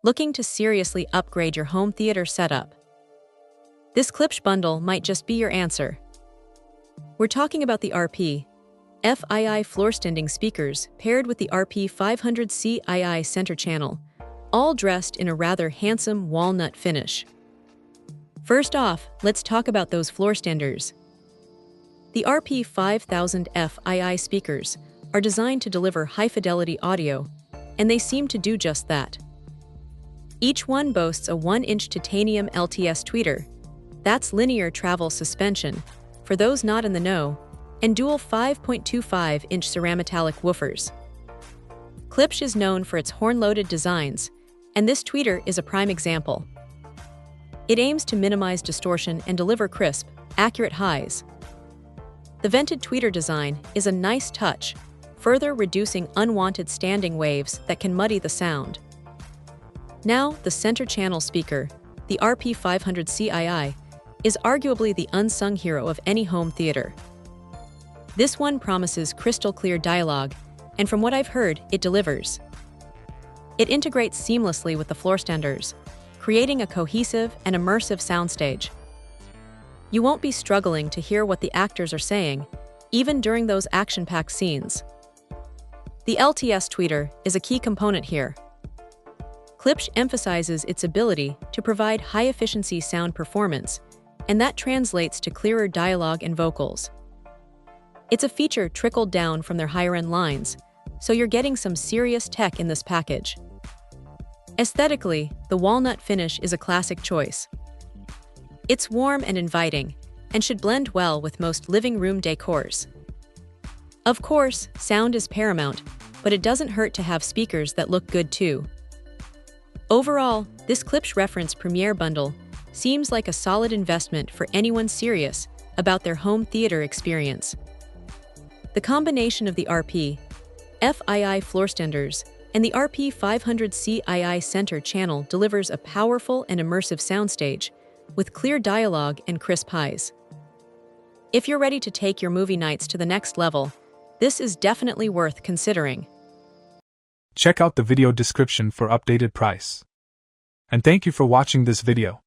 Looking to seriously upgrade your home theater setup? This Klipsch bundle might just be your answer. We're talking about the RP-5000F floor-standing speakers paired with the RP-5000C center channel, all dressed in a rather handsome walnut finish. First off, let's talk about those floor standers. The RP-5000F speakers are designed to deliver high-fidelity audio, and they seem to do just that. Each one boasts a 1-inch titanium LTS tweeter, that's linear travel suspension, for those not in the know, and dual 5.25-inch cerammetallic woofers. Klipsch is known for its horn-loaded designs, and this tweeter is a prime example. It aims to minimize distortion and deliver crisp, accurate highs. The vented tweeter design is a nice touch, further reducing unwanted standing waves that can muddy the sound. Now, the center channel speaker, the RP-5000C is arguably the unsung hero of any home theater. This one promises crystal-clear dialogue, and from what I've heard, it delivers. It integrates seamlessly with the floor standers, creating a cohesive and immersive soundstage. You won't be struggling to hear what the actors are saying, even during those action-packed scenes. The LTS tweeter is a key component here. Klipsch emphasizes its ability to provide high-efficiency sound performance, and that translates to clearer dialogue and vocals. It's a feature trickled down from their higher-end lines, so you're getting some serious tech in this package. Aesthetically, the walnut finish is a classic choice. It's warm and inviting, and should blend well with most living room decors. Of course, sound is paramount, but it doesn't hurt to have speakers that look good too. Overall, this Klipsch Reference Premiere Bundle seems like a solid investment for anyone serious about their home theater experience. The combination of the RP-5000 floor standers and the RP-5000C center channel delivers a powerful and immersive soundstage with clear dialogue and crisp highs. If you're ready to take your movie nights to the next level, this is definitely worth considering. Check out the video description for updated price. And thank you for watching this video.